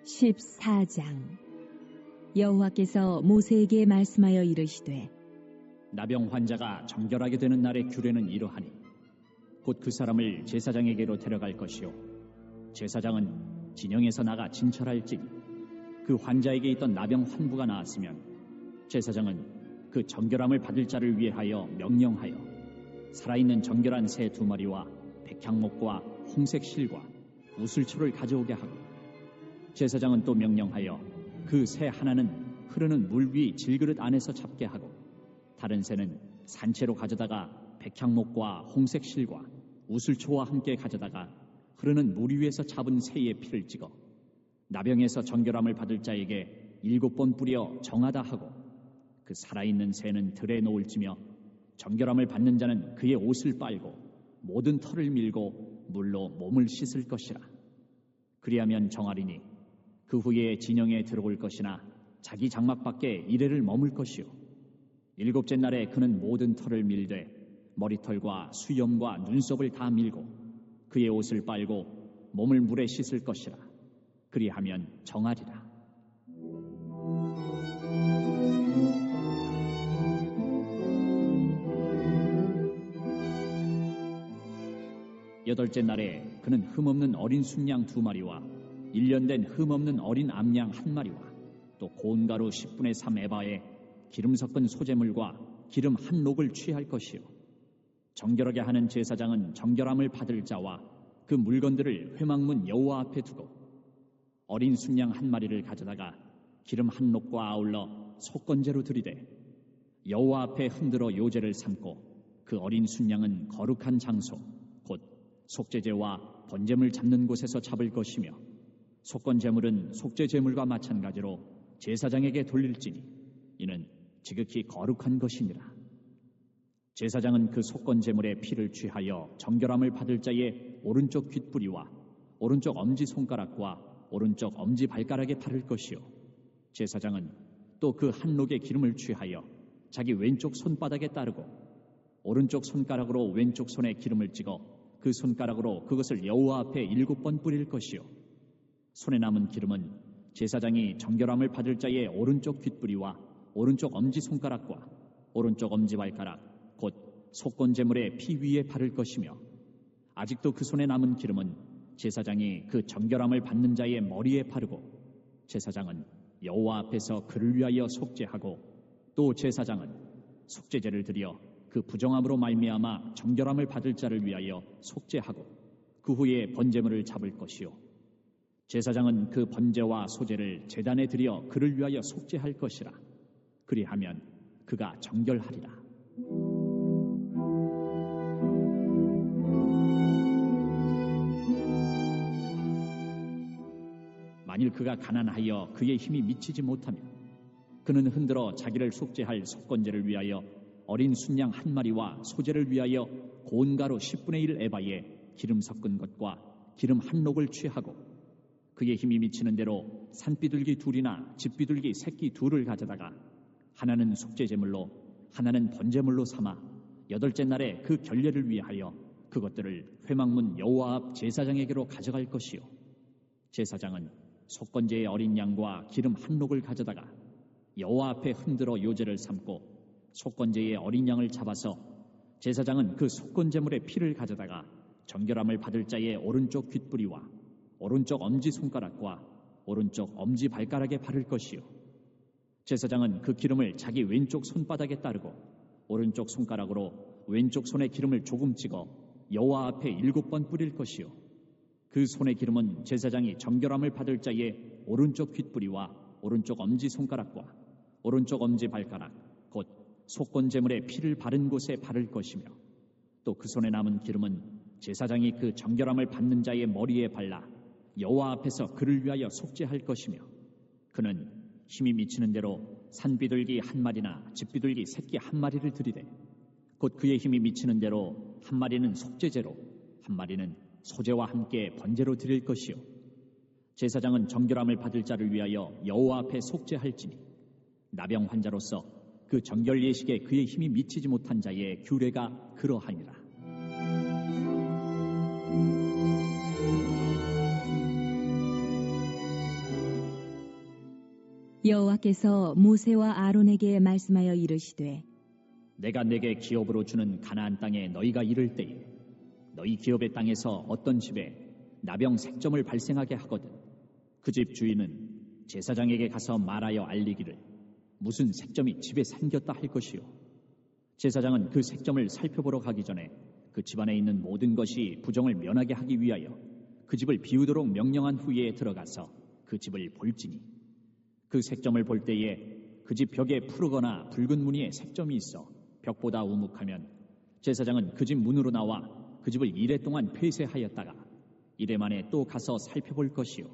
14장. 여호와께서 모세에게 말씀하여 이르시되 나병 환자가 정결하게 되는 날의 규례는 이러하니 곧 그 사람을 제사장에게로 데려갈 것이요 제사장은 진영에서 나가 진찰할지니 그 환자에게 있던 나병 환부가 나았으면 제사장은 그 정결함을 받을 자를 위하여 명령하여 살아있는 정결한 새 2마리와 백향목과 홍색 실과 우슬초를 가져오게 하고 제사장은 또 명령하여 그 새 하나는 흐르는 물 위 질그릇 안에서 잡게 하고 다른 새는 산채로 가져다가 백향목과 홍색 실과 우슬초와 함께 가져다가 흐르는 물 위에서 잡은 새의 피를 찍어 나병에서 정결함을 받을 자에게 7번 뿌려 정하다 하고 그 살아있는 새는 들에 놓을지며 정결함을 받는 자는 그의 옷을 빨고 모든 털을 밀고 물로 몸을 씻을 것이라. 그리하면 정하리니 그 후에 진영에 들어올 것이나 자기 장막 밖에 이레를 머물 것이요 7째 날에 그는 모든 털을 밀되 머리털과 수염과 눈썹을 다 밀고 그의 옷을 빨고 몸을 물에 씻을 것이라. 그리하면 정하리라. 여덟째 날에 그는 흠없는 어린 순양 2마리와 1년 된 흠없는 어린 암양 1마리와 또 고운 가루 10분의 3 에바에 기름 섞은 소재물과 기름 1녹을 취할 것이요 정결하게 하는 제사장은 정결함을 받을 자와 그 물건들을 회막문 여호와 앞에 두고 어린 순양 1마리를 가져다가 기름 1녹과 아울러 속건제로 드리되 여호와 앞에 흔들어 요제를 삼고 그 어린 순양은 거룩한 장소 곧 속죄제와 번제물 잡는 곳에서 잡을 것이며 속건제물은 속죄제물과 마찬가지로 제사장에게 돌릴지니 이는 지극히 거룩한 것이니라. 제사장은 그 속건제물의 피를 취하여 정결함을 받을 자의 오른쪽 귓뿌리와 오른쪽 엄지손가락과 오른쪽 엄지발가락에 바를 것이요 제사장은 또 그 1녹의 기름을 취하여 자기 왼쪽 손바닥에 따르고 오른쪽 손가락으로 왼쪽 손에 기름을 찍어 그 손가락으로 그것을 여호와 앞에 7번 뿌릴 것이요 손에 남은 기름은 제사장이 정결함을 받을 자의 오른쪽 귓뿌리와 오른쪽 엄지손가락과 오른쪽 엄지발가락 곧 속건제물의 피 위에 바를 것이며 아직도 그 손에 남은 기름은 제사장이 그 정결함을 받는 자의 머리에 바르고 제사장은 여호와 앞에서 그를 위하여 속죄하고 또 제사장은 속죄제를 드려 그 부정함으로 말미암아 정결함을 받을 자를 위하여 속죄하고 그 후에 번제물을 잡을 것이요 제사장은 그 번제와 소제를 제단에 드려 그를 위하여 속죄할 것이라. 그리하면 그가 정결하리라. 만일 그가 가난하여 그의 힘이 미치지 못하면 그는 흔들어 자기를 속죄할 속건제를 위하여 어린 순양 1마리와 소제를 위하여 고운 가루 10분의 1 에바에 기름 섞은 것과 기름 1녹을 취하고 그의 힘이 미치는 대로 산비둘기 2이나 집비둘기 새끼 2를 가져다가 하나는 속죄제물로 하나는 번제물로 삼아 8째 날에 그 결례를 위하여 그것들을 회막문 여호와 앞 제사장에게로 가져갈 것이요 제사장은 속건제의 어린 양과 기름 1녹을 가져다가 여호와 앞에 흔들어 요제를 삼고 속건제의 어린 양을 잡아서 제사장은 그 속건제물의 피를 가져다가 정결함을 받을 자의 오른쪽 귓뿌리와 오른쪽 엄지손가락과 오른쪽 엄지발가락에 바를 것이요 제사장은 그 기름을 자기 왼쪽 손바닥에 따르고 오른쪽 손가락으로 왼쪽 손에 기름을 조금 찍어 여호와 앞에 7번 뿌릴 것이요 그 손의 기름은 제사장이 정결함을 받을 자의 오른쪽 귓뿌리와 오른쪽 엄지손가락과 오른쪽 엄지발가락 곧 속건제물의 피를 바른 곳에 바를 것이며 또 그 손에 남은 기름은 제사장이 그 정결함을 받는 자의 머리에 발라 여호와 앞에서 그를 위하여 속죄할 것이며 그는 힘이 미치는 대로 산비둘기 1마리나 집비둘기 새끼 1마리를 드리되 곧 그의 힘이 미치는 대로 1마리는 속죄제로 1마리는 소제와 함께 번제로 드릴 것이요 제사장은 정결함을 받을 자를 위하여 여호와 앞에 속죄할지니 나병 환자로서 그 정결 예식에 그의 힘이 미치지 못한 자의 규례가 그러하니라. 여호와께서 모세와 아론에게 말씀하여 이르시되 내가 내게 기업으로 주는 가나안 땅에 너희가 이를 때에 너희 기업의 땅에서 어떤 집에 나병 색점을 발생하게 하거든 그 집 주인은 제사장에게 가서 말하여 알리기를 무슨 색점이 집에 생겼다 할 것이요 제사장은 그 색점을 살펴보러 가기 전에 그 집안에 있는 모든 것이 부정을 면하게 하기 위하여 그 집을 비우도록 명령한 후에 들어가서 그 집을 볼지니 그 색점을 볼 때에 그 집 벽에 푸르거나 붉은 무늬의 색점이 있어 벽보다 우묵하면 제사장은 그 집 문으로 나와 그 집을 이래 동안 폐쇄하였다가 이래 만에 또 가서 살펴볼 것이요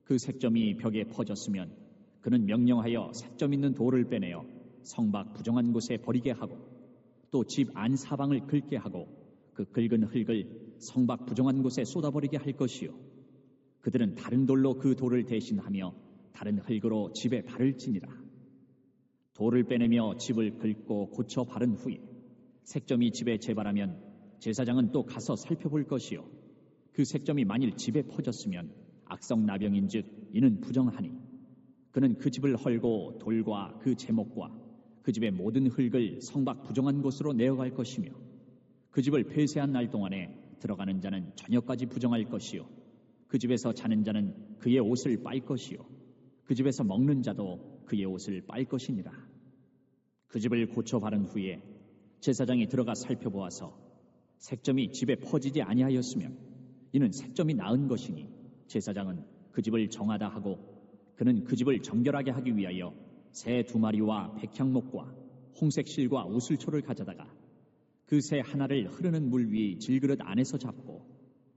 그 색점이 벽에 퍼졌으면 그는 명령하여 색점 있는 돌을 빼내어 성밖 부정한 곳에 버리게 하고 또 집 안 사방을 긁게 하고 그 긁은 흙을 성밖 부정한 곳에 쏟아버리게 할 것이요 그들은 다른 돌로 그 돌을 대신하며 다른 흙으로 집에 발을 찌니라. 돌을 빼내며 집을 긁고 고쳐 바른 후에 색점이 집에 재발하면 제사장은 또 가서 살펴볼 것이요 그 색점이 만일 집에 퍼졌으면 악성 나병인즉 이는 부정하니 그는 그 집을 헐고 돌과 그 제목과 그 집의 모든 흙을 성밖 부정한 곳으로 내어갈 것이며 그 집을 폐쇄한 날 동안에 들어가는 자는 저녁까지 부정할 것이요 그 집에서 자는 자는 그의 옷을 빨 것이요 그 집에서 먹는 자도 그의 옷을 빨 것이니라. 그 집을 고쳐 바른 후에 제사장이 들어가 살펴보아서 색점이 집에 퍼지지 아니하였으면 이는 색점이 나은 것이니 제사장은 그 집을 정하다 하고 그는 그 집을 정결하게 하기 위하여 새 2마리와 백향목과 홍색 실과 우슬초를 가져다가 그 새 하나를 흐르는 물 위 질그릇 안에서 잡고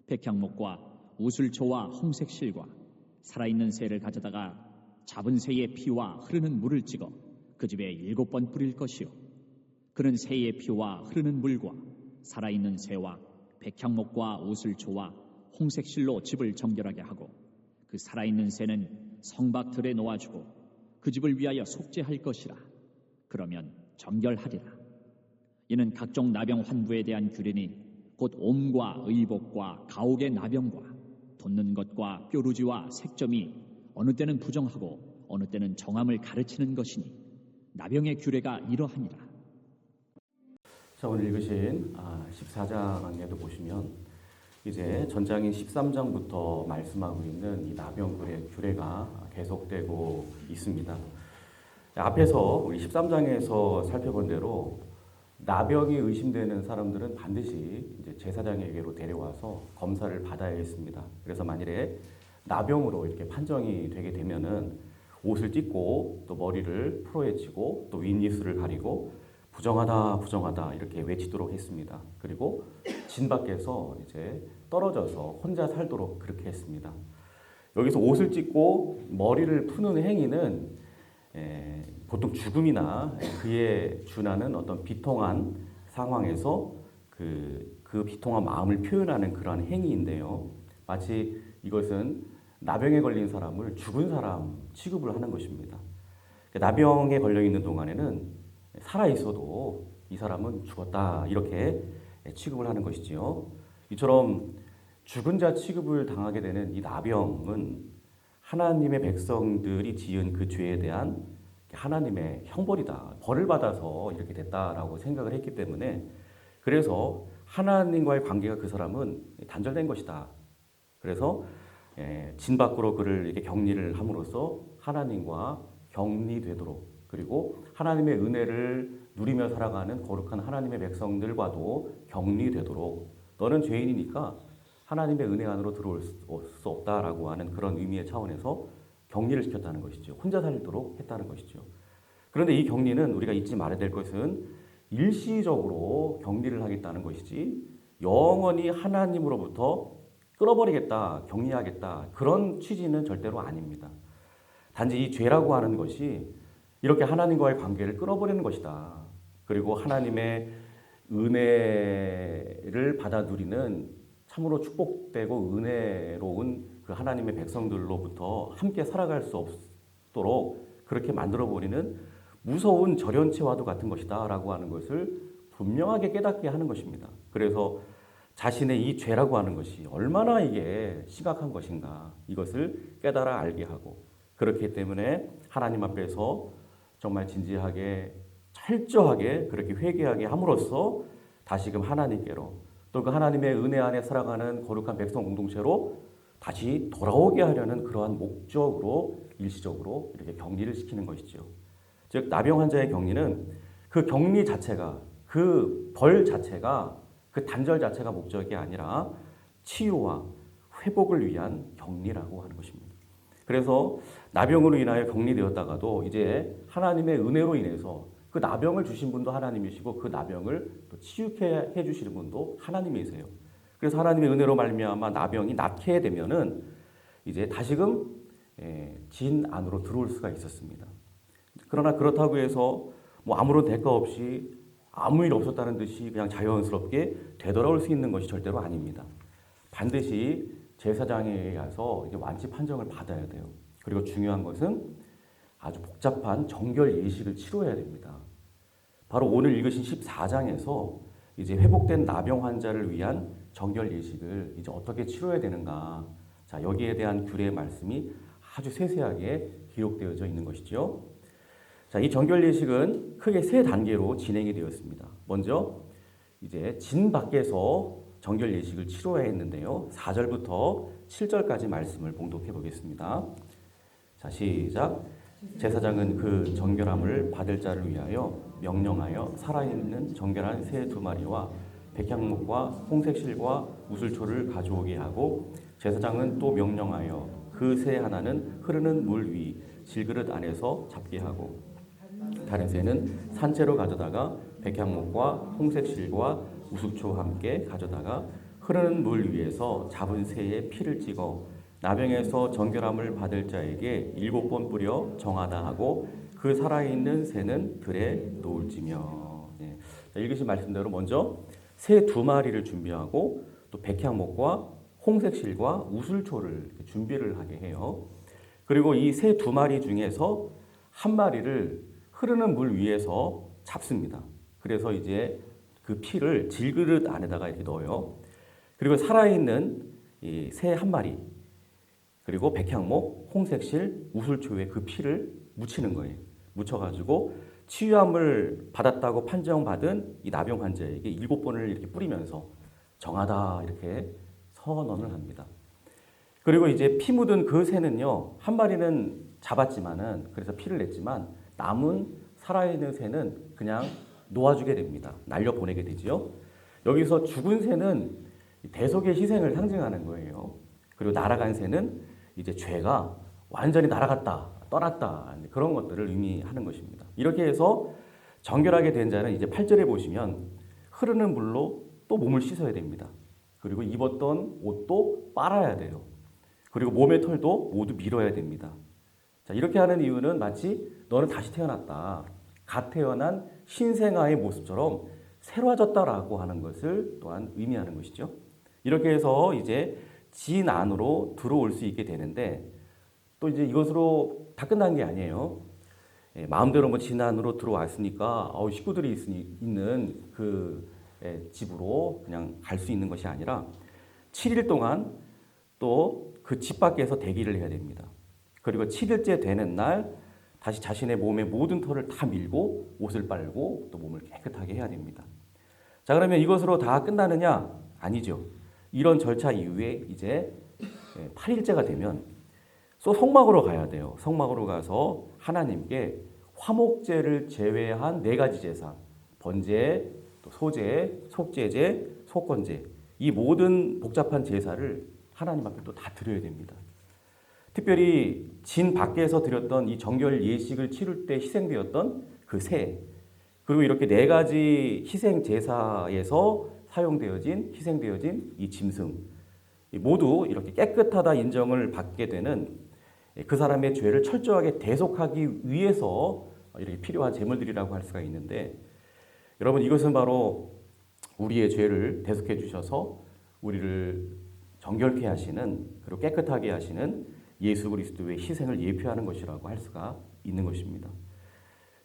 백향목과 우슬초와 홍색 실과 살아있는 새를 가져다가 잡은 새의 피와 흐르는 물을 찍어 그 집에 7번 뿌릴 것이요 그는 새의 피와 흐르는 물과 살아있는 새와 백향목과 우슬초와 홍색 실로 집을 정결하게 하고 그 살아있는 새는 성밖 들에 놓아주고 그 집을 위하여 속죄할 것이라. 그러면 정결하리라. 이는 각종 나병 환부에 대한 규례니 곧 옴과 의복과 가옥의 나병과 돋는 것과 뾰루지와 색점이 어느 때는 부정하고 어느 때는 정함을 가르치는 것이니 나병의 규례가 이러하니라. 자, 오늘 읽으신 14장에도 보시면 이제 전장인 13장부터 말씀하고 있는 이 나병 규례가 계속되고 있습니다. 앞에서 우리 13장에서 살펴본 대로 나병이 의심되는 사람들은 반드시 이제 제사장에게로 데려와서 검사를 받아야겠습니다. 그래서 만일에 나병으로 이렇게 판정이 되게 되면은 옷을 찢고 또 머리를 풀어헤치고 또 윗입술을 가리고 부정하다 부정하다 이렇게 외치도록 했습니다. 그리고 진 밖에서 이제 떨어져서 혼자 살도록 그렇게 했습니다. 여기서 옷을 찢고 머리를 푸는 행위는 보통 죽음이나 그에 준하는 어떤 비통한 상황에서 그 비통한 마음을 표현하는 그러한 행위인데요. 마치 이것은 나병에 걸린 사람을 죽은 사람 취급을 하는 것입니다. 나병에 걸려 있는 동안에는 살아 있어도 이 사람은 죽었다 이렇게 취급을 하는 것이지요. 이처럼 죽은 자 취급을 당하게 되는 이 나병은 하나님의 백성들이 지은 그 죄에 대한 하나님의 형벌이다. 벌을 받아서 이렇게 됐다라고 생각을 했기 때문에 그래서 하나님과의 관계가 그 사람은 단절된 것이다. 그래서 진 밖으로 그를 이렇게 격리를 함으로써 하나님과 격리되도록 그리고 하나님의 은혜를 누리며 살아가는 거룩한 하나님의 백성들과도 격리되도록 너는 죄인이니까 하나님의 은혜 안으로 들어올 수 없다라고 하는 그런 의미의 차원에서 격리를 시켰다는 것이죠. 혼자 살도록 했다는 것이죠. 그런데 이 격리는 우리가 잊지 말아야 될 것은 일시적으로 격리를 하겠다는 것이지 영원히 하나님으로부터 끌어버리겠다, 격리하겠다 그런 취지는 절대로 아닙니다. 단지 이 죄라고 하는 것이 이렇게 하나님과의 관계를 끌어버리는 것이다. 그리고 하나님의 은혜를 받아 누리는 참으로 축복되고 은혜로운 그 하나님의 백성들로부터 함께 살아갈 수 없도록 그렇게 만들어버리는 무서운 절연체와도 같은 것이다 라고 하는 것을 분명하게 깨닫게 하는 것입니다. 그래서 자신의 이 죄라고 하는 것이 얼마나 이게 심각한 것인가 이것을 깨달아 알게 하고 그렇기 때문에 하나님 앞에서 정말 진지하게 철저하게 그렇게 회개하게 함으로써 다시금 하나님께로 또 그 하나님의 은혜 안에 살아가는 거룩한 백성 공동체로 다시 돌아오게 하려는 그러한 목적으로 일시적으로 이렇게 격리를 시키는 것이죠. 즉 나병 환자의 격리는 그 격리 자체가 그 벌 자체가 그 단절 자체가 목적이 아니라 치유와 회복을 위한 격리라고 하는 것입니다. 그래서 나병으로 인하여 격리되었다가도 이제 하나님의 은혜로 인해서 그 나병을 주신 분도 하나님이시고 그 나병을 또 치유케 해주시는 분도 하나님이세요. 그래서 하나님의 은혜로 말미암아 나병이 낫게 되면은 이제 다시금 진 안으로 들어올 수가 있었습니다. 그러나 그렇다고 해서 뭐 아무런 대가 없이 아무 일 없었다는 듯이 그냥 자연스럽게 되돌아올 수 있는 것이 절대로 아닙니다. 반드시 제사장에 가서 이제 완치 판정을 받아야 돼요. 그리고 중요한 것은 아주 복잡한 정결 예식을 치러야 됩니다. 바로 오늘 읽으신 14장에서 이제 회복된 나병 환자를 위한 정결 예식을 이제 어떻게 치러야 되는가. 자, 여기에 대한 규례의 말씀이 아주 세세하게 기록되어져 있는 것이죠. 자, 이 정결 예식은 크게 세 단계로 진행이 되었습니다. 먼저 이제 진 밖에서 정결 예식을 치러야 했는데요. 4절부터 7절까지 말씀을 봉독해 보겠습니다. 자, 시작. 제사장은 그 정결함을 받을 자를 위하여 명령하여 살아있는 정결한 새 2마리와 백향목과 홍색실과 우슬초를 가져오게 하고 제사장은 또 명령하여 그 새 하나는 흐르는 물 위 질그릇 안에서 잡게 하고 다른 새는 산채로 가져다가 백향목과 홍색실과 우슬초와 함께 가져다가 흐르는 물 위에서 잡은 새의 피를 찍어 나병에서 정결함을 받을 자에게 7번 뿌려 정하다 하고 그 살아있는 새는 들에 놓을지며. 네. 읽으신 말씀대로 먼저 새 2마리를 준비하고 또 백향목과 홍색실과 우슬초를 준비를 하게 해요. 그리고 이 새 2마리 중에서 한 마리를 흐르는 물 위에서 잡습니다. 그래서 이제 그 피를 질그릇 안에다가 이렇게 넣어요. 그리고 살아있는 이 새 한 마리 그리고 백향목, 홍색실, 우슬초에 그 피를 묻히는 거예요. 묻혀가지고 치유함을 받았다고 판정받은 이 나병 환자에게 7번을 이렇게 뿌리면서 정하다 이렇게 선언을 합니다. 그리고 이제 피 묻은 그 새는요, 한 마리는 잡았지만은 그래서 피를 냈지만 남은 살아있는 새는 그냥 놓아주게 됩니다. 날려보내게 되죠. 여기서 죽은 새는 대속의 희생을 상징하는 거예요. 그리고 날아간 새는 이제 죄가 완전히 날아갔다, 떠났다 그런 것들을 의미하는 것입니다. 이렇게 해서 정결하게 된 자는 이제 8절에 보시면 흐르는 물로 또 몸을 씻어야 됩니다. 그리고 입었던 옷도 빨아야 돼요. 그리고 몸의 털도 모두 밀어야 됩니다. 자, 이렇게 하는 이유는 마치 너는 다시 태어났다. 갓 태어난 신생아의 모습처럼 새로워졌다라고 하는 것을 또한 의미하는 것이죠. 이렇게 해서 이제 진 안으로 들어올 수 있게 되는데 또 이제 이것으로 다 끝난 게 아니에요. 마음대로 뭐 진 안으로 들어왔으니까 식구들이 있는 그 집으로 그냥 갈 수 있는 것이 아니라 7일 동안 또 그 집 밖에서 대기를 해야 됩니다. 그리고 7일째 되는 날 다시 자신의 몸의 모든 털을 다 밀고 옷을 빨고 또 몸을 깨끗하게 해야 됩니다. 자, 그러면 이것으로 다 끝나느냐? 아니죠. 이런 절차 이후에 이제 8일째가 되면 또 성막으로 가야 돼요. 성막으로 가서 하나님께 화목제를 제외한 4가지 제사, 번제, 또 소제, 속제제, 속건제 이 모든 복잡한 제사를 하나님 앞에 또 다 드려야 됩니다. 특별히 진 밖에서 드렸던 이 정결 예식을 치를 때 희생되었던 그 새, 그리고 이렇게 4가지 희생 제사에서 희생되어진 이 짐승 모두 이렇게 깨끗하다 인정을 받게 되는 그 사람의 죄를 철저하게 대속하기 위해서 이렇게 필요한 제물들이라고 할 수가 있는데 여러분 이것은 바로 우리의 죄를 대속해 주셔서 우리를 정결케 하시는 그리고 깨끗하게 하시는 예수 그리스도의 희생을 예표하는 것이라고 할 수가 있는 것입니다.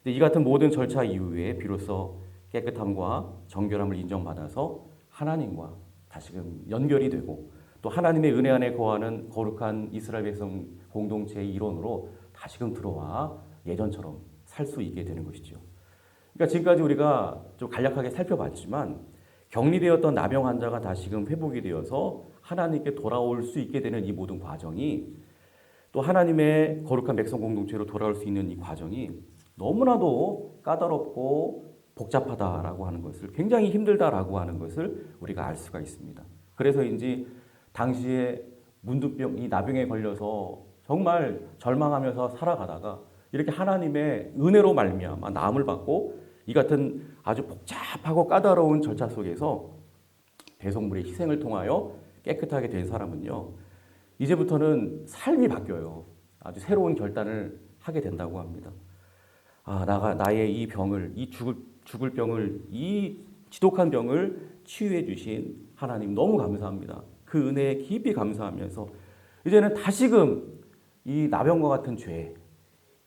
이 같은 모든 절차 이후에 비로소 깨끗함과 정결함을 인정받아서 하나님과 다시금 연결이 되고 또 하나님의 은혜 안에 거하는 거룩한 이스라엘 백성 공동체의 일원으로 다시금 들어와 예전처럼 살 수 있게 되는 것이죠. 그러니까 지금까지 우리가 좀 간략하게 살펴봤지만 격리되었던 나병 환자가 다시금 회복이 되어서 하나님께 돌아올 수 있게 되는 이 모든 과정이, 또 하나님의 거룩한 백성 공동체로 돌아올 수 있는 이 과정이 너무나도 까다롭고 복잡하다라고 하는 것을, 굉장히 힘들다라고 하는 것을 우리가 알 수가 있습니다. 그래서인지 당시에 문둥병, 이 나병에 걸려서 정말 절망하면서 살아가다가 이렇게 하나님의 은혜로 말미암아 나음을 받고 이 같은 아주 복잡하고 까다로운 절차 속에서 대속물의 희생을 통하여 깨끗하게 된 사람은요, 이제부터는 삶이 바뀌어요. 아주 새로운 결단을 하게 된다고 합니다. 나의 이 병을, 이 죽을 병을, 이 지독한 병을 치유해 주신 하나님 너무 감사합니다. 그 은혜에 깊이 감사하면서 이제는 다시금 이 나병과 같은 죄,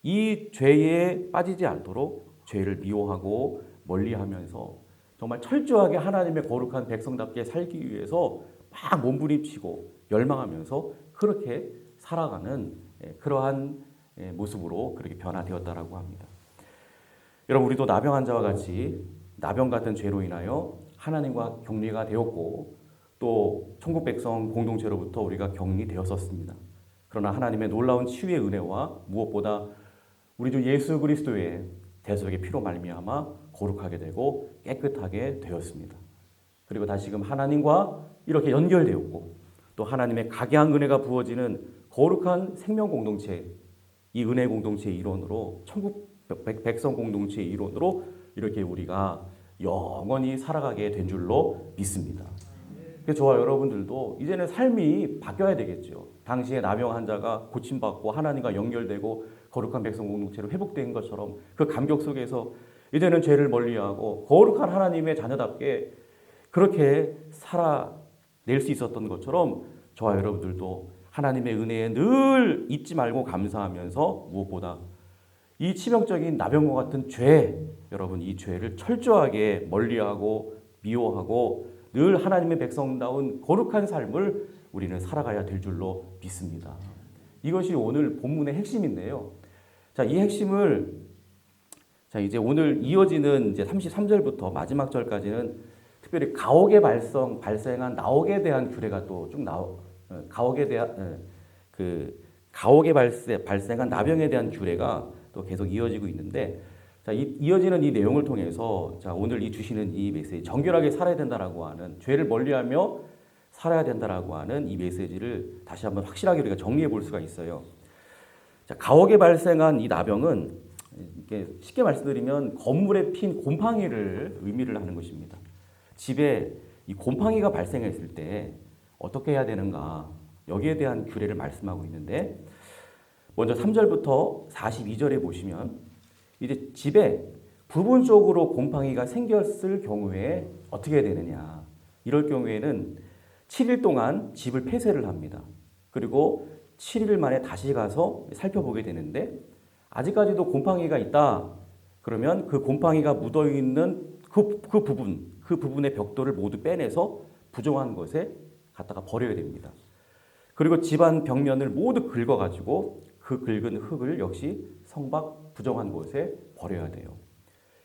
이 죄에 빠지지 않도록 죄를 미워하고 멀리하면서 정말 철저하게 하나님의 거룩한 백성답게 살기 위해서 막 몸부림치고 열망하면서 그렇게 살아가는 그러한 모습으로 그렇게 변화되었다라고 합니다. 여러분, 우리도 나병 환자와 같이 나병 같은 죄로 인하여 하나님과 격리가 되었고 또 천국 백성 공동체로부터 우리가 격리되었었습니다. 그러나 하나님의 놀라운 치유의 은혜와 무엇보다 우리 주 예수 그리스도의 대속의 피로 말미암아 거룩하게 되고 깨끗하게 되었습니다. 그리고 다시금 하나님과 이렇게 연결되었고 또 하나님의 각양 은혜가 부어지는 거룩한 생명 공동체, 이 은혜 공동체의 일원으로, 천국 백성 공동체의 일원으로 이렇게 우리가 영원히 살아가게 된 줄로 믿습니다. 그래서 저와 여러분들도 이제는 삶이 바뀌어야 되겠죠. 당시에 나병 환자가 고침받고 하나님과 연결되고 거룩한 백성 공동체로 회복된 것처럼 그 감격 속에서 이제는 죄를 멀리하고 거룩한 하나님의 자녀답게 그렇게 살아낼 수 있었던 것처럼 저와 여러분들도 하나님의 은혜에 늘 잊지 말고 감사하면서 무엇보다 이 치명적인 나병과 같은 죄, 여러분 이 죄를 철저하게 멀리하고 미워하고 늘 하나님의 백성다운 거룩한 삶을 우리는 살아가야 될 줄로 믿습니다. 이것이 오늘 본문의 핵심인데요. 자, 이 핵심을 이제 오늘 이어지는 이제 33절부터 마지막 절까지는 특별히 가옥에 발생한 나옥에 대한 규례가 또 쭉 가옥에 발생한 나병에 대한 규례가 또 계속 이어지고 있는데, 자, 이어지는 이 내용을 통해서 자, 오늘 이 주시는 이 메시지, 정결하게 살아야 된다라고 하는, 죄를 멀리하며 살아야 된다라고 하는 이 메시지를 다시 한번 확실하게 우리가 정리해 볼 수가 있어요. 자, 가옥에 발생한 이 나병은 이렇게 쉽게 말씀드리면 건물에 핀 곰팡이를 의미를 하는 것입니다. 집에 이 곰팡이가 발생했을 때 어떻게 해야 되는가, 여기에 대한 규례를 말씀하고 있는데, 먼저 3절부터 42절에 보시면 이제 집에 부분적으로 곰팡이가 생겼을 경우에 어떻게 해야 되느냐. 이럴 경우에는 7일 동안 집을 폐쇄를 합니다. 그리고 7일 만에 다시 가서 살펴보게 되는데 아직까지도 곰팡이가 있다. 그러면 그 곰팡이가 묻어있는 그 부분의 벽돌을 모두 빼내서 부정한 것에 갖다가 버려야 됩니다. 그리고 집안 벽면을 모두 긁어가지고 그 긁은 흙을 역시 성박 부정한 곳에 버려야 돼요.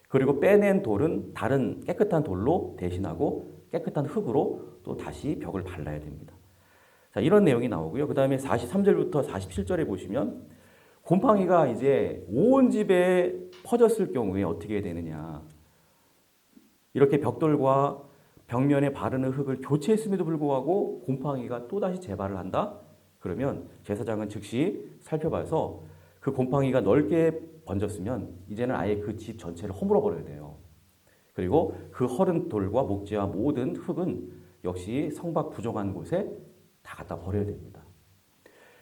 그리고 빼낸 돌은 다른 깨끗한 돌로 대신하고 깨끗한 흙으로 또 다시 벽을 발라야 됩니다. 자, 이런 내용이 나오고요. 그 다음에 43절부터 47절에 보시면 곰팡이가 이제 온 집에 퍼졌을 경우에 어떻게 해야 되느냐. 이렇게 벽돌과 벽면에 바르는 흙을 교체했음에도 불구하고 곰팡이가 또다시 재발을 한다? 그러면 제사장은 즉시 살펴봐서 그 곰팡이가 넓게 번졌으면 이제는 아예 그 집 전체를 허물어 버려야 돼요. 그리고 그 허른 돌과 목재와 모든 흙은 역시 성박 부정한 곳에 다 갖다 버려야 됩니다.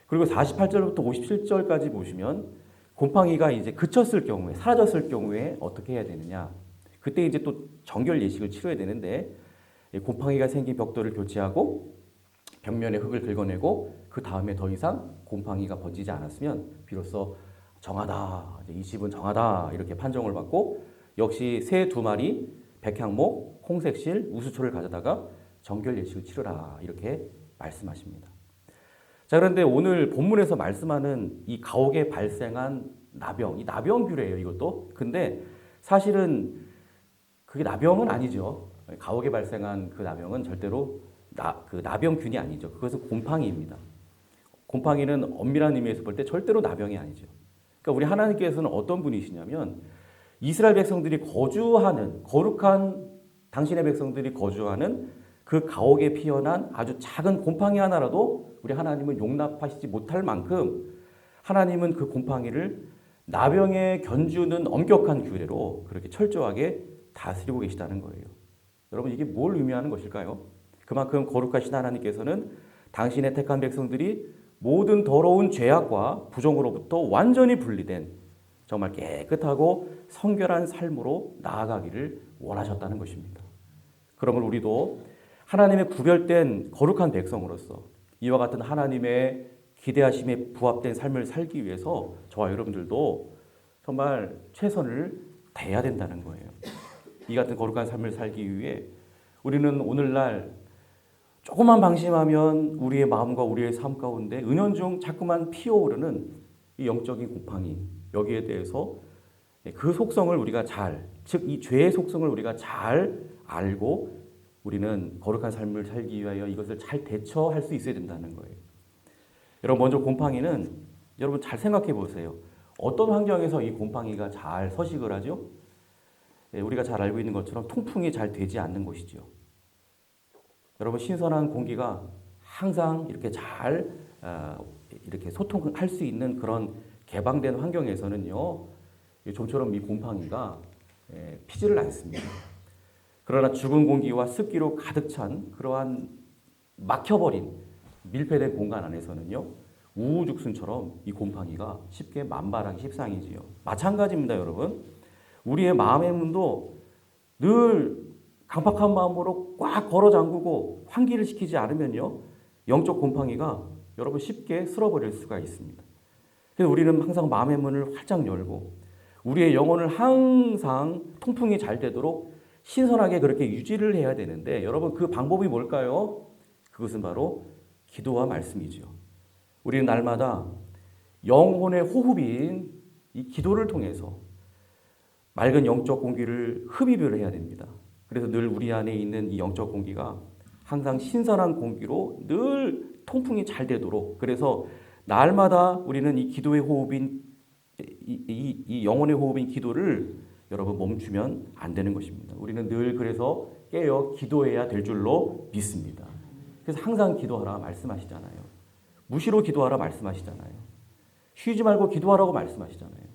그리고 48절부터 57절까지 보시면 곰팡이가 이제 그쳤을 경우에, 사라졌을 경우에 어떻게 해야 되느냐. 그때 이제 또 정결 예식을 치러야 되는데 곰팡이가 생긴 벽돌을 교체하고 벽면에 흙을 긁어내고 그 다음에 더 이상 곰팡이가 번지지 않았으면 비로소 정하다, 이 집은 정하다 이렇게 판정을 받고 역시 새 2마리, 백향목, 홍색실, 우수초를 가져다가 정결 예식을 치르라 이렇게 말씀하십니다. 자, 그런데 오늘 본문에서 말씀하는 이 가옥에 발생한 나병, 이 나병규래예요, 이것도. 근데 사실은 그게 나병은 아니죠. 가옥에 발생한 그 나병은 절대로 그 나병균이 아니죠. 그것은 곰팡이입니다. 곰팡이는 엄밀한 의미에서 볼 때 절대로 나병이 아니죠. 그러니까 우리 하나님께서는 어떤 분이시냐면 이스라엘 백성들이 거주하는 거룩한 당신의 백성들이 거주하는 그 가옥에 피어난 아주 작은 곰팡이 하나라도 우리 하나님은 용납하시지 못할 만큼 하나님은 그 곰팡이를 나병에 견주는 엄격한 규례로 그렇게 철저하게 다스리고 계시다는 거예요. 여러분, 이게 뭘 의미하는 것일까요? 그만큼 거룩하신 하나님께서는 당신의 택한 백성들이 모든 더러운 죄악과 부정으로부터 완전히 분리된 정말 깨끗하고 성결한 삶으로 나아가기를 원하셨다는 것입니다. 그러면 우리도 하나님의 구별된 거룩한 백성으로서 이와 같은 하나님의 기대하심에 부합된 삶을 살기 위해서 저와 여러분들도 정말 최선을 다해야 된다는 거예요. 이 같은 거룩한 삶을 살기 위해 우리는 오늘날 조금만 방심하면 우리의 마음과 우리의 삶 가운데 은연중 자꾸만 피어오르는 이 영적인 곰팡이, 여기에 대해서 그 속성을 우리가 즉 이 죄의 속성을 우리가 잘 알고 우리는 거룩한 삶을 살기 위하여 이것을 잘 대처할 수 있어야 된다는 거예요. 여러분, 먼저 곰팡이는 여러분 잘 생각해 보세요. 어떤 환경에서 이 곰팡이가 잘 서식을 하죠? 우리가 잘 알고 있는 것처럼 통풍이 잘 되지 않는 곳이죠. 여러분, 신선한 공기가 항상 이렇게 잘 이렇게 소통할 수 있는 그런 개방된 환경에서는요, 좀처럼 이 곰팡이가 피지를 않습니다. 그러나 죽은 공기와 습기로 가득 찬 그러한 막혀버린 밀폐된 공간 안에서는요, 우후죽순처럼 이 곰팡이가 쉽게 만발하기 십상이지요. 마찬가지입니다, 여러분. 우리의 마음의 문도 늘 강팍한 마음으로 꽉 걸어 잠그고 환기를 시키지 않으면요, 영적 곰팡이가 여러분 쉽게 쓸어버릴 수가 있습니다. 그래서 우리는 항상 마음의 문을 활짝 열고 우리의 영혼을 항상 통풍이 잘 되도록 신선하게 그렇게 유지를 해야 되는데, 여러분 그 방법이 뭘까요? 그것은 바로 기도와 말씀이죠. 우리는 날마다 영혼의 호흡인 이 기도를 통해서 맑은 영적 공기를 흡입을 해야 됩니다. 그래서 늘 우리 안에 있는 이 영적 공기가 항상 신선한 공기로 늘 통풍이 잘 되도록, 그래서 날마다 우리는 이 기도의 호흡인 이 영혼의 호흡인 기도를 여러분 멈추면 안 되는 것입니다. 우리는 늘 그래서 깨어 기도해야 될 줄로 믿습니다. 그래서 항상 기도하라 말씀하시잖아요. 무시로 기도하라 말씀하시잖아요. 쉬지 말고 기도하라고 말씀하시잖아요.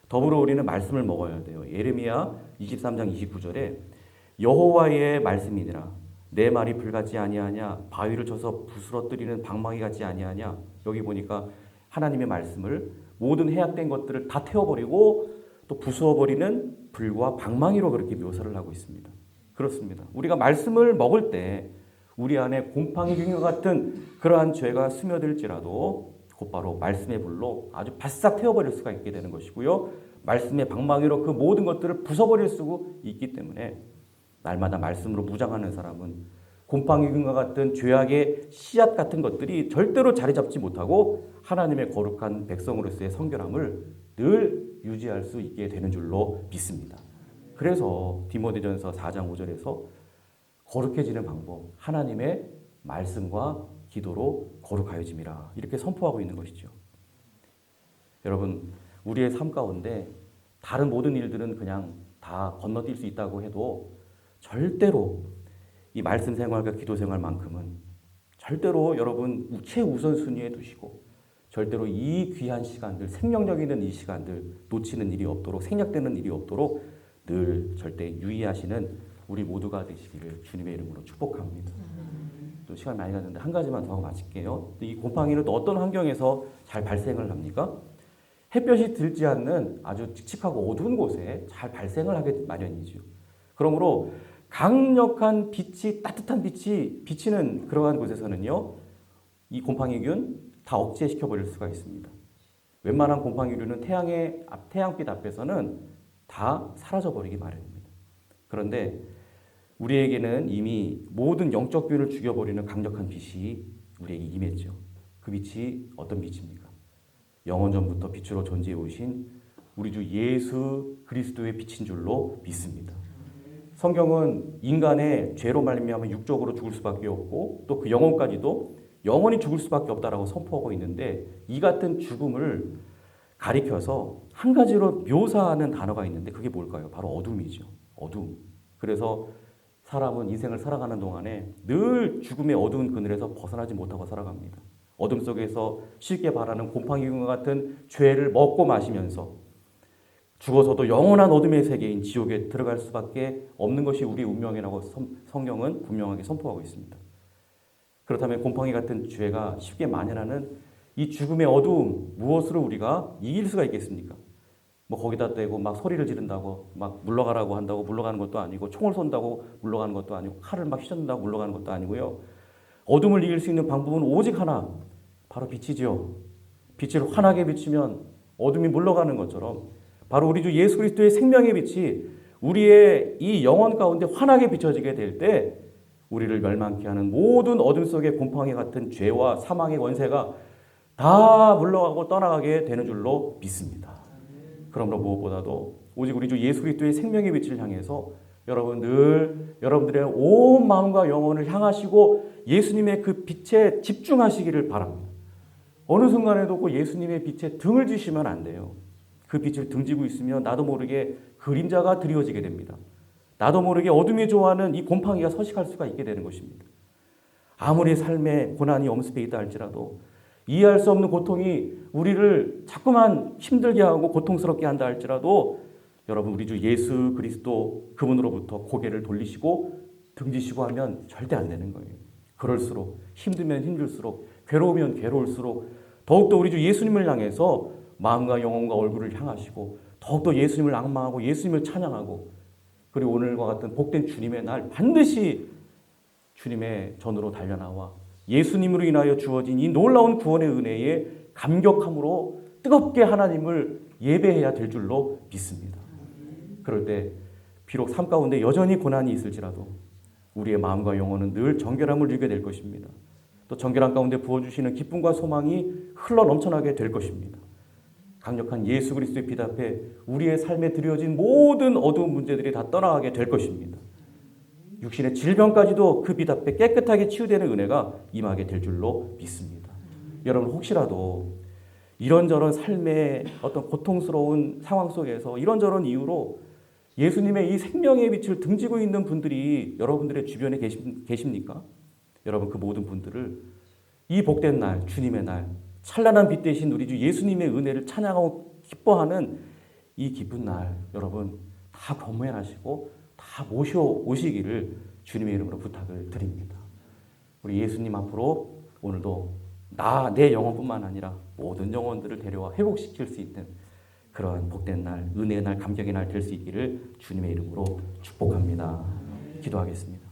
더불어 우리는 말씀을 먹어야 돼요. 예레미야 23장 29절에 여호와의 말씀이니라 내 말이 불같지 아니하냐 바위를 쳐서 부스러뜨리는 방망이 같지 아니하냐. 여기 보니까 하나님의 말씀을 모든 해악된 것들을 다 태워버리고 또 부수어버리는 불과 방망이로 그렇게 묘사를 하고 있습니다. 그렇습니다. 우리가 말씀을 먹을 때 우리 안에 곰팡이균과 같은 그러한 죄가 스며들지라도 곧바로 말씀의 불로 아주 바싹 태워버릴 수가 있게 되는 것이고요. 말씀의 방망이로 그 모든 것들을 부숴버릴 수 있기 때문에 날마다 말씀으로 무장하는 사람은 곰팡이균과 같은 죄악의 씨앗 같은 것들이 절대로 자리 잡지 못하고 하나님의 거룩한 백성으로서의 성결함을 늘 유지할 수 있게 되는 줄로 믿습니다. 그래서 디모데전서 4장 5절에서 거룩해지는 방법, 하나님의 말씀과 기도로 거룩하여짐이라 이렇게 선포하고 있는 것이죠. 여러분, 우리의 삶 가운데 다른 모든 일들은 그냥 다 건너뛸 수 있다고 해도 절대로 이 말씀 생활과 기도 생활만큼은 절대로 여러분 최우선순위에 두시고 절대로 이 귀한 시간들, 생명력 있는 이 시간들 놓치는 일이 없도록, 생략되는 일이 없도록 늘 절대 유의하시는 우리 모두가 되시기를 주님의 이름으로 축복합니다. 또 시간 많이 갔는데 한 가지만 더 하고 마칠게요. 이 곰팡이는 또 어떤 환경에서 잘 발생을 합니까? 햇볕이 들지 않는 아주 칙칙하고 어두운 곳에 잘 발생을 하게 마련이죠. 그러므로 강력한 빛이, 따뜻한 빛이 비치는 그러한 곳에서는요, 이 곰팡이균 다 억제시켜버릴 수가 있습니다. 웬만한 곰팡이균은 태양빛 앞에서는 다 사라져버리기 마련입니다. 그런데 우리에게는 이미 모든 영적 균을 죽여버리는 강력한 빛이 우리에게 임했죠. 그 빛이 어떤 빛입니까? 영원전부터 빛으로 존재해 오신 우리 주 예수 그리스도의 빛인 줄로 믿습니다. 성경은 인간의 죄로 말미암아 육적으로 죽을 수밖에 없고 또 그 영혼까지도 영원히 죽을 수밖에 없다라고 선포하고 있는데 이 같은 죽음을 가리켜서 한 가지로 묘사하는 단어가 있는데 그게 뭘까요? 바로 어둠이죠. 어둠. 그래서 사람은 인생을 살아가는 동안에 늘 죽음의 어두운 그늘에서 벗어나지 못하고 살아갑니다. 어둠 속에서 쉽게 바라는 곰팡이와 같은 죄를 먹고 마시면서 죽어서도 영원한 어둠의 세계인 지옥에 들어갈 수밖에 없는 것이 우리의 운명이라고 성경은 분명하게 선포하고 있습니다. 그렇다면 곰팡이 같은 죄가 쉽게 만연하는 이 죽음의 어두움, 무엇으로 우리가 이길 수가 있겠습니까? 뭐 거기다 대고 막 소리를 지른다고 막 물러가라고 한다고 물러가는 것도 아니고 총을 쏜다고 물러가는 것도 아니고 칼을 막 휘젓는다고 물러가는 것도 아니고요. 어둠을 이길 수 있는 방법은 오직 하나, 바로 빛이죠. 빛을 환하게 비추면 어둠이 물러가는 것처럼 바로 우리 주 예수 그리스도의 생명의 빛이 우리의 이 영혼 가운데 환하게 비춰지게 될 때 우리를 멸망케 하는 모든 어둠 속의 곰팡이 같은 죄와 사망의 권세가 다 물러가고 떠나가게 되는 줄로 믿습니다. 그러므로 무엇보다도 오직 우리 주 예수 그리스도의 생명의 빛을 향해서 여러분 늘 여러분들의 온 마음과 영혼을 향하시고 예수님의 그 빛에 집중하시기를 바랍니다. 어느 순간에도 그 예수님의 빛에 등을 지시면 안 돼요. 그 빛을 등지고 있으면 나도 모르게 그림자가 드리워지게 됩니다. 나도 모르게 어둠이 좋아하는 이 곰팡이가 서식할 수가 있게 되는 것입니다. 아무리 삶에 고난이 엄습해 있다 할지라도 이해할 수 없는 고통이 우리를 자꾸만 힘들게 하고 고통스럽게 한다 할지라도 여러분 우리 주 예수 그리스도 그분으로부터 고개를 돌리시고 등지시고 하면 절대 안 되는 거예요. 그럴수록 힘들면 힘들수록 괴로우면 괴로울수록 더욱더 우리 주 예수님을 향해서 마음과 영혼과 얼굴을 향하시고 더욱더 예수님을 앙망하고 예수님을 찬양하고 그리고 오늘과 같은 복된 주님의 날 반드시 주님의 전으로 달려나와 예수님으로 인하여 주어진 이 놀라운 구원의 은혜에 감격함으로 뜨겁게 하나님을 예배해야 될 줄로 믿습니다. 그럴 때 비록 삶 가운데 여전히 고난이 있을지라도 우리의 마음과 영혼은 늘 정결함을 누리게 될 것입니다. 또 정결함 가운데 부어주시는 기쁨과 소망이 흘러 넘쳐나게 될 것입니다. 강력한 예수 그리스도의 빛 앞에 우리의 삶에 드려진 모든 어두운 문제들이 다 떠나가게 될 것입니다. 육신의 질병까지도 그 빛 앞에 깨끗하게 치유되는 은혜가 임하게 될 줄로 믿습니다. 여러분 혹시라도 이런저런 삶의 어떤 고통스러운 상황 속에서 이런저런 이유로 예수님의 이 생명의 빛을 등지고 있는 분들이 여러분들의 주변에 계십니까? 여러분 그 모든 분들을 이 복된 날, 주님의 날, 찬란한 빛 대신 우리 주 예수님의 은혜를 찬양하고 기뻐하는 이 기쁜 날 여러분 다 권면하시고 다 모셔오시기를 주님의 이름으로 부탁을 드립니다. 우리 예수님 앞으로 오늘도 내 영혼뿐만 아니라 모든 영혼들을 데려와 회복시킬 수 있는 그러한 복된 날, 은혜의 날, 감격의 날 될 수 있기를 주님의 이름으로 축복합니다. 기도하겠습니다.